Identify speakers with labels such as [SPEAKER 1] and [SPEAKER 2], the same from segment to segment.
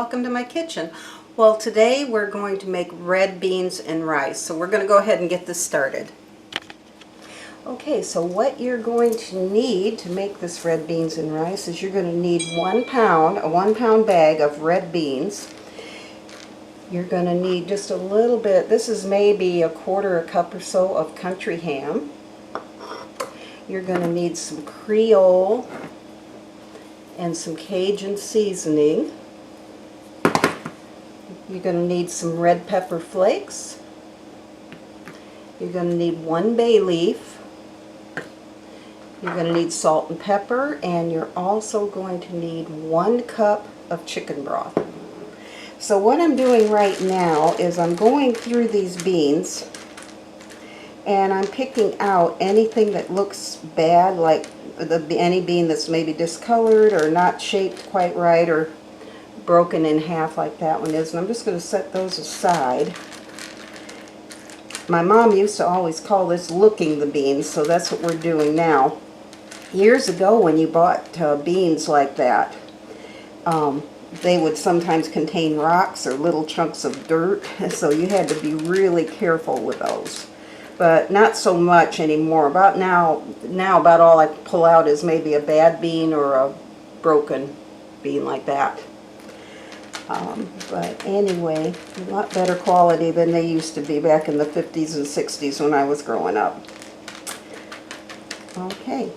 [SPEAKER 1] welcome to my kitchen. Well, today we're going to make red beans and rice, so we're going to go ahead and get this started. Okay, so what you're going to need to make this red beans and rice is you're going to need 1 pound, a 1 pound bag of red beans. You're going to need just a little bit, this is maybe a cup or so of country ham. You're going to need some Creole and some Cajun seasoning. You're going to need some red pepper flakes. You're going to need 1 bay leaf. You're going to need salt and pepper, and you're also going to need 1 cup of chicken broth. So what I'm doing right now is I'm going through these beans and I'm picking out anything that looks bad, like any bean that's maybe discolored or not shaped quite right or broken in half like that one is, and I'm just going to set those aside. My mom used to always call this looking the beans, so that's what we're doing now. Years ago when you bought beans like that, they would sometimes contain rocks or little chunks of dirt, so you had to be really careful with those. But not so much anymore. About now about all I pull out is maybe a bad bean or a broken bean like that. But anyway, a lot better quality than they used to be back in the 50s and 60s when I was growing up. Okay,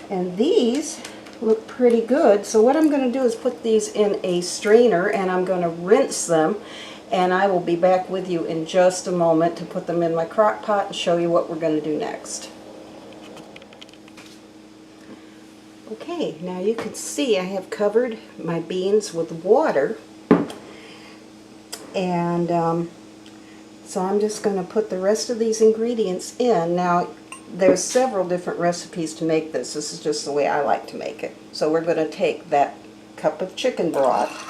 [SPEAKER 1] and these look pretty good, so what I'm going to do is put these in a strainer and I'm going to rinse them, and I will be back with you in just a moment to put them in my crock pot and show you what we're going to do next. Okay, now you can see I have covered my beans with water, and so I'm just going to put the rest of these ingredients in. Now there's several different recipes to make this. This is just the way I like to make it. So we're going to take that cup of chicken broth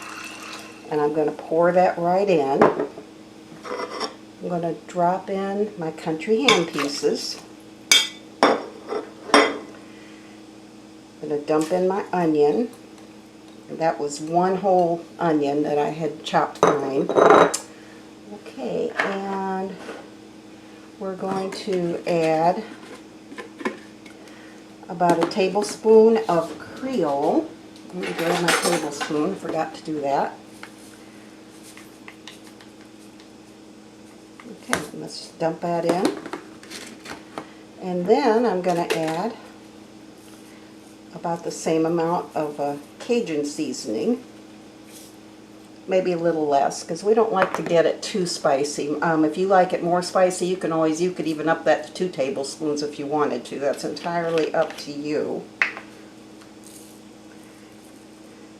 [SPEAKER 1] and I'm going to pour that right in. I'm going to drop in my country ham pieces. I'm going to dump in my onion. That was 1 whole onion that I had chopped fine. Okay, and we're going to add about a tablespoon of Creole. Let me grab my tablespoon, I forgot to do that. Okay, let's dump that in. And then I'm going to add about the same amount of Cajun seasoning. Maybe a little less, because we don't like to get it too spicy. If you like it more spicy, you could even up that to 2 tablespoons if you wanted to. That's entirely up to you.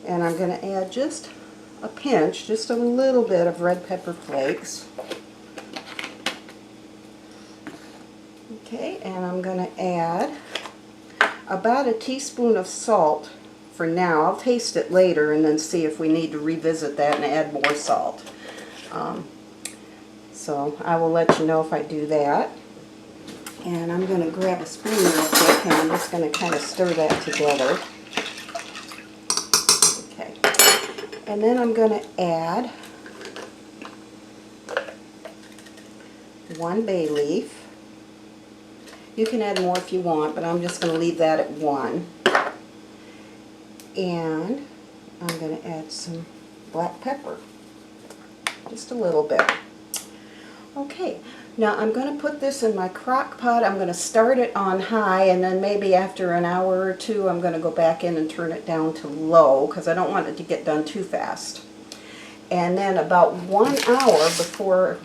[SPEAKER 1] And I'm going to add just a pinch, just a little bit of red pepper flakes. Okay, and I'm going to add about a teaspoon of salt for now. I'll taste it later and then see if we need to revisit that and add more salt. So I will let you know if I do that. And I'm going to grab a spoon real quick and I'm just going to kind of stir that together. Okay. And then I'm going to add 1 bay leaf. You can add more if you want, but I'm just going to leave that at 1. And I'm going to add some black pepper, just a little bit. Okay, now I'm going to put this in my crock pot. I'm going to start it on high, and then maybe after an hour or 2 I'm going to go back in and turn it down to low, because I don't want it to get done too fast. And then about 1 hour before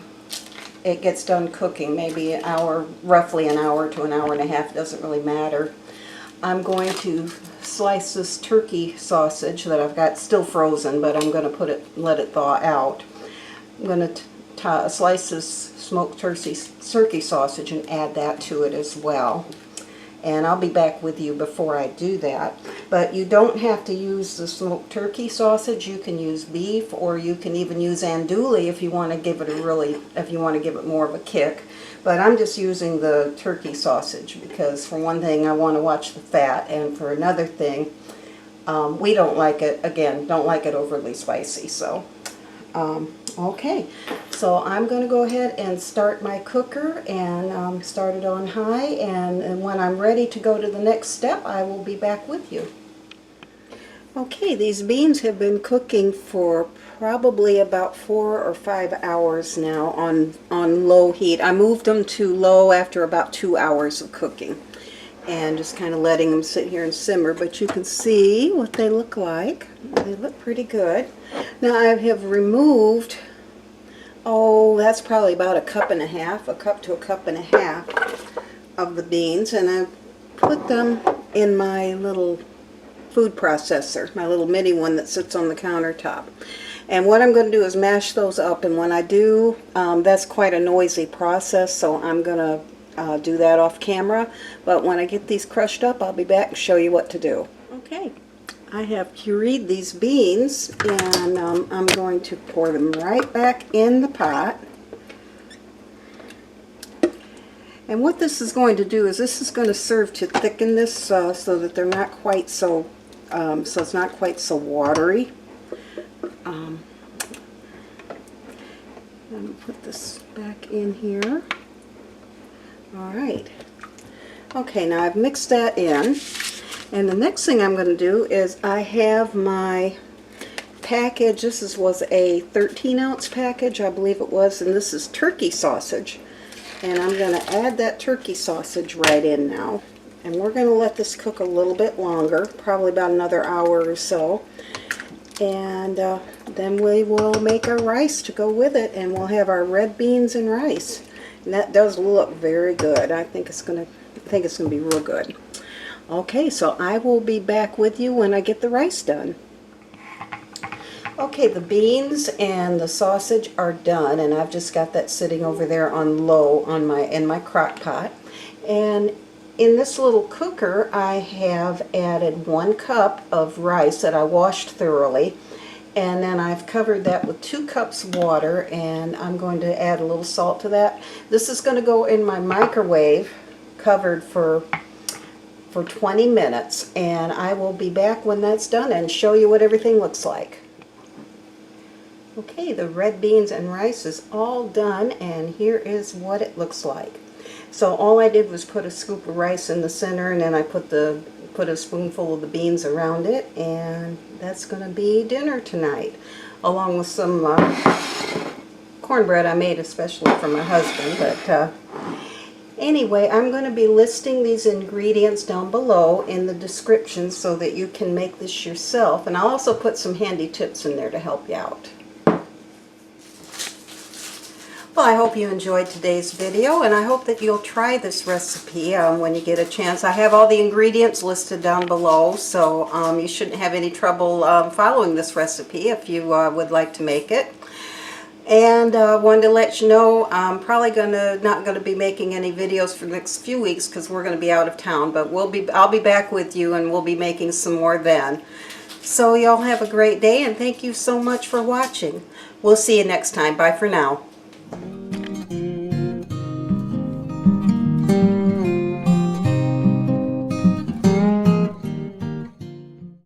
[SPEAKER 1] it gets done cooking, maybe an hour, roughly an hour to an hour and a half, doesn't really matter, I'm going to slice this turkey sausage that I've got still frozen, but I'm going to let it thaw out. I'm going to slice this smoked turkey sausage and add that to it as well. And I'll be back with you before I do that. But you don't have to use the smoked turkey sausage. You can use beef, or you can even use andouille if you want to give it more of a kick. But I'm just using the turkey sausage because, for one thing, I want to watch the fat, and for another thing, we don't like it overly spicy. So Okay, so I'm going to go ahead and start my cooker and start it on high, and when I'm ready to go to the next step, I will be back with you. Okay, these beans have been cooking for probably about 4 or 5 hours now on low heat. I moved them to low after about 2 hours of cooking and just kind of letting them sit here and simmer, but you can see what they look like. They look pretty good. Now I have removed, oh, that's probably about a cup to a cup and a half of the beans, and I put them in my little food processor, my little mini one that sits on the countertop. And what I'm going to do is mash those up, and when I do, that's quite a noisy process, so I'm going to do that off camera. But when I get these crushed up, I'll be back and show you what to do. Okay, I have pureed these beans, and I'm going to pour them right back in the pot. And what this is going to do is this is going to serve to thicken this so that they're not quite so, so it's not quite so watery. Let me put this back in here. Alright. Okay, now I've mixed that in. And the next thing I'm going to do is I have my package. This was a 13-ounce package, I believe it was, and this is turkey sausage. And I'm going to add that turkey sausage right in now. And we're going to let this cook a little bit longer, probably about another hour or so. And then we will make our rice to go with it, and we'll have our red beans and rice. And that does look very good. I think it's going to be real good. Okay, so I will be back with you when I get the rice done. Okay, the beans and the sausage are done, and I've just got that sitting over there on low in my crock pot. And in this little cooker, I have added 1 cup of rice that I washed thoroughly, and then I've covered that with 2 cups of water, and I'm going to add a little salt to that. This is going to go in my microwave, covered for 20 minutes, and I will be back when that's done and show you what everything looks like. Okay, the red beans and rice is all done, and here is what it looks like. So all I did was put a scoop of rice in the center, and then I put a spoonful of the beans around it, and that's going to be dinner tonight, along with some cornbread I made especially for my husband. But anyway, I'm going to be listing these ingredients down below in the description so that you can make this yourself, and I'll also put some handy tips in there to help you out. Well, I hope you enjoyed today's video, and I hope that you'll try this recipe when you get a chance. I have all the ingredients listed down below, so you shouldn't have any trouble following this recipe if you would like to make it. And wanted to let you know I'm probably not going to be making any videos for the next few weeks because we're going to be out of town, but I'll be back with you, and we'll be making some more then. So y'all have a great day, and thank you so much for watching. We'll see you next time. Bye for now.